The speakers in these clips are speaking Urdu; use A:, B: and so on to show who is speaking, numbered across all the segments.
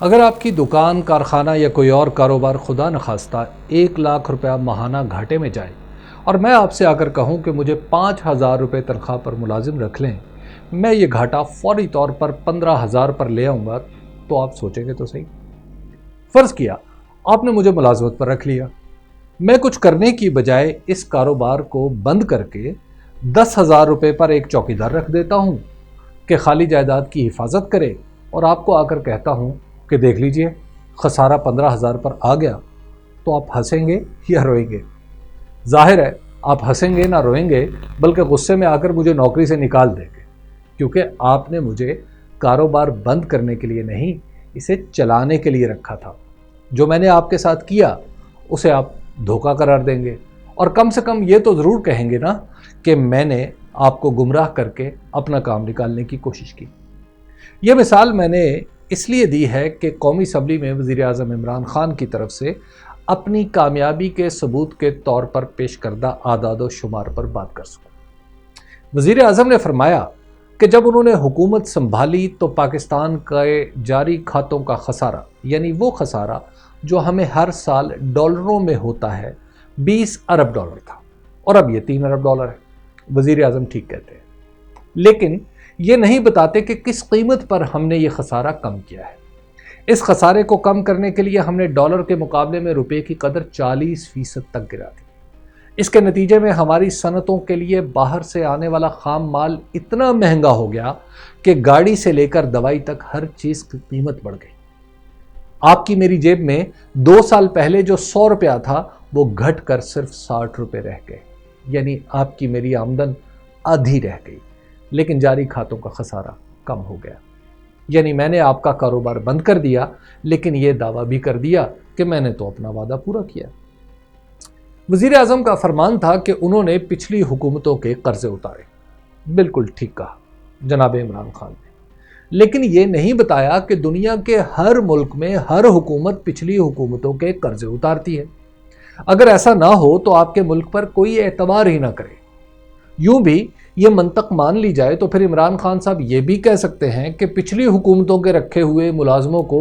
A: اگر آپ کی دکان، کارخانہ یا کوئی اور کاروبار خدا نخواستہ 1 لاکھ روپیہ ماہانہ گھاٹے میں جائے اور میں آپ سے آ کر کہوں کہ مجھے 5,000 روپے تنخواہ پر ملازم رکھ لیں، میں یہ گھاٹا فوری طور پر 15,000 پر لے آؤں گا، تو آپ سوچیں گے تو صحیح۔ فرض کیا آپ نے مجھے ملازمت پر رکھ لیا، میں کچھ کرنے کی بجائے اس کاروبار کو بند کر کے 10,000 روپے پر ایک چوکیدار رکھ دیتا ہوں کہ خالی جائیداد کی حفاظت کرے، اور آپ کو آ کر کہتا ہوں کہ دیکھ لیجئے خسارہ 15,000 پر آ گیا، تو آپ ہنسیں گے یا روئیں گے؟ ظاہر ہے آپ ہنسیں گے نہ روئیں گے، بلکہ غصے میں آ کر مجھے نوکری سے نکال دیں گے، کیونکہ آپ نے مجھے کاروبار بند کرنے کے لیے نہیں، اسے چلانے کے لیے رکھا تھا۔ جو میں نے آپ کے ساتھ کیا اسے آپ دھوکہ قرار دیں گے، اور کم سے کم یہ تو ضرور کہیں گے نا کہ میں نے آپ کو گمراہ کر کے اپنا کام نکالنے کی کوشش کی۔ یہ مثال میں نے اس لیے دی ہے کہ قومی اسمبلی میں وزیر اعظم عمران خان کی طرف سے اپنی کامیابی کے ثبوت کے طور پر پیش کردہ اعداد و شمار پر بات کر سکوں۔ وزیر اعظم نے فرمایا کہ جب انہوں نے حکومت سنبھالی تو پاکستان کے جاری کھاتوں کا خسارہ، یعنی وہ خسارہ جو ہمیں ہر سال ڈالروں میں ہوتا ہے، 20 ارب ڈالر تھا، اور اب یہ 3 ارب ڈالر ہے۔ وزیر اعظم ٹھیک کہتے ہیں، لیکن یہ نہیں بتاتے کہ کس قیمت پر ہم نے یہ خسارہ کم کیا ہے۔ اس خسارے کو کم کرنے کے لیے ہم نے ڈالر کے مقابلے میں روپے کی قدر 40% تک گرا دی۔ اس کے نتیجے میں ہماری صنعتوں کے لیے باہر سے آنے والا خام مال اتنا مہنگا ہو گیا کہ گاڑی سے لے کر دوائی تک ہر چیز کی قیمت بڑھ گئی۔ آپ کی میری جیب میں 2 سال پہلے جو 100 روپیہ تھا وہ گھٹ کر صرف 60 روپے رہ گئے، یعنی آپ کی میری آمدن آدھی رہ گئی، لیکن جاری کھاتوں کا خسارہ کم ہو گیا۔ یعنی میں نے آپ کا کاروبار بند کر دیا، لیکن یہ دعویٰ بھی کر دیا کہ میں نے تو اپنا وعدہ پورا کیا۔ وزیر اعظم کا فرمان تھا کہ انہوں نے پچھلی حکومتوں کے قرضے اتارے۔ بالکل ٹھیک کہا جناب عمران خان نے، لیکن یہ نہیں بتایا کہ دنیا کے ہر ملک میں ہر حکومت پچھلی حکومتوں کے قرضے اتارتی ہے۔ اگر ایسا نہ ہو تو آپ کے ملک پر کوئی اعتبار ہی نہ کرے۔ یوں بھی یہ منطق مان لی جائے تو پھر عمران خان صاحب یہ بھی کہہ سکتے ہیں کہ پچھلی حکومتوں کے رکھے ہوئے ملازموں کو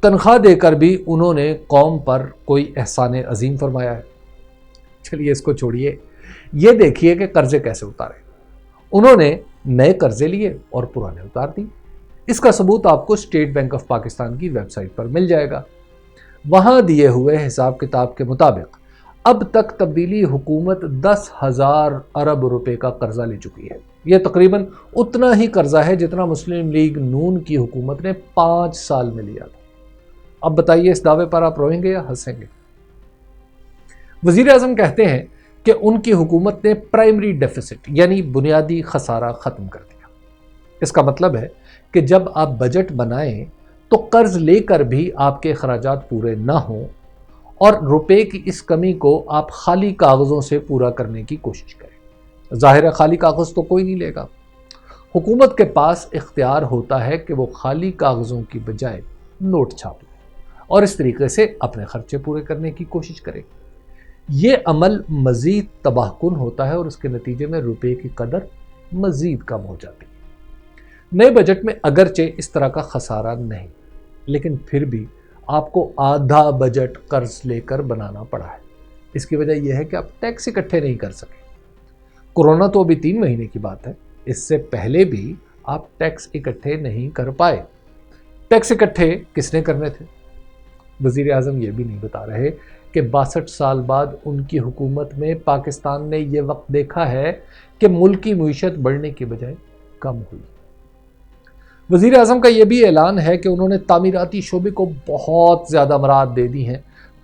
A: تنخواہ دے کر بھی انہوں نے قوم پر کوئی احسان عظیم فرمایا ہے۔ چلیے اس کو چھوڑیے، یہ دیکھیے کہ قرضے کیسے اتارے۔ انہوں نے نئے قرضے لیے اور پرانے اتار دی۔ اس کا ثبوت آپ کو اسٹیٹ بینک آف پاکستان کی ویب سائٹ پر مل جائے گا۔ وہاں دیے ہوئے حساب کتاب کے مطابق اب تک تبدیلی حکومت 10,000 ارب روپے کا قرضہ لے چکی ہے۔ یہ تقریباً اتنا ہی قرضہ ہے جتنا مسلم لیگ نون کی حکومت نے 5 سال میں لیا تھا۔ اب بتائیے اس دعوے پر آپ روئیں گے یا ہنسیں گے؟ وزیر اعظم کہتے ہیں کہ ان کی حکومت نے پرائمری ڈیفیسٹ یعنی بنیادی خسارہ ختم کر دیا۔ اس کا مطلب ہے کہ جب آپ بجٹ بنائیں تو قرض لے کر بھی آپ کے اخراجات پورے نہ ہوں، اور روپے کی اس کمی کو آپ خالی کاغذوں سے پورا کرنے کی کوشش کریں۔ ظاہر ہے خالی کاغذ تو کوئی نہیں لے گا۔ حکومت کے پاس اختیار ہوتا ہے کہ وہ خالی کاغذوں کی بجائے نوٹ چھاپ لے اور اس طریقے سے اپنے خرچے پورے کرنے کی کوشش کرے۔ یہ عمل مزید تباہ کن ہوتا ہے اور اس کے نتیجے میں روپے کی قدر مزید کم ہو جاتی ہے۔ نئے بجٹ میں اگرچہ اس طرح کا خسارہ نہیں، لیکن پھر بھی آپ کو آدھا بجٹ قرض لے کر بنانا پڑا ہے۔ اس کی وجہ یہ ہے کہ آپ ٹیکس اکٹھے نہیں کر سکے۔ کورونا تو ابھی 3 مہینے کی بات ہے، اس سے پہلے بھی آپ ٹیکس اکٹھے نہیں کر پائے۔ ٹیکس اکٹھے کس نے کرنے تھے؟ وزیر اعظم یہ بھی نہیں بتا رہے کہ 62 سال بعد ان کی حکومت میں پاکستان نے یہ وقت دیکھا ہے کہ ملکی معیشت بڑھنے کی بجائے کم ہوئی۔ وزیر اعظم کا یہ بھی اعلان ہے کہ انہوں نے تعمیراتی شعبے کو بہت زیادہ امرات دے دی ہیں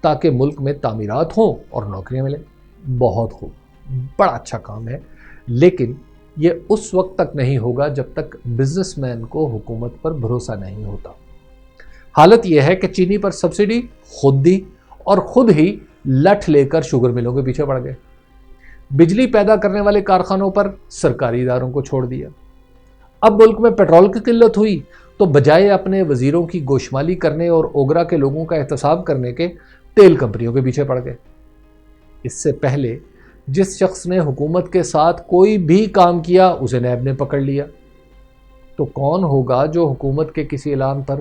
A: تاکہ ملک میں تعمیرات ہوں اور نوکریاں ملیں۔ بہت خوب، بڑا اچھا کام ہے، لیکن یہ اس وقت تک نہیں ہوگا جب تک بزنس مین کو حکومت پر بھروسہ نہیں ہوتا۔ حالت یہ ہے کہ چینی پر سبسڈی خود دی اور خود ہی لٹھ لے کر شوگر ملوں کے پیچھے پڑ گئے۔ بجلی پیدا کرنے والے کارخانوں پر سرکاری اداروں کو چھوڑ دیا۔ اب ملک میں پیٹرول کی قلت ہوئی تو بجائے اپنے وزیروں کی گوشمالی کرنے اور اوگرا کے لوگوں کا احتساب کرنے کے تیل کمپنیوں کے پیچھے پڑ گئے۔ اس سے پہلے جس شخص نے حکومت کے ساتھ کوئی بھی کام کیا اسے نیب نے پکڑ لیا، تو کون ہوگا جو حکومت کے کسی اعلان پر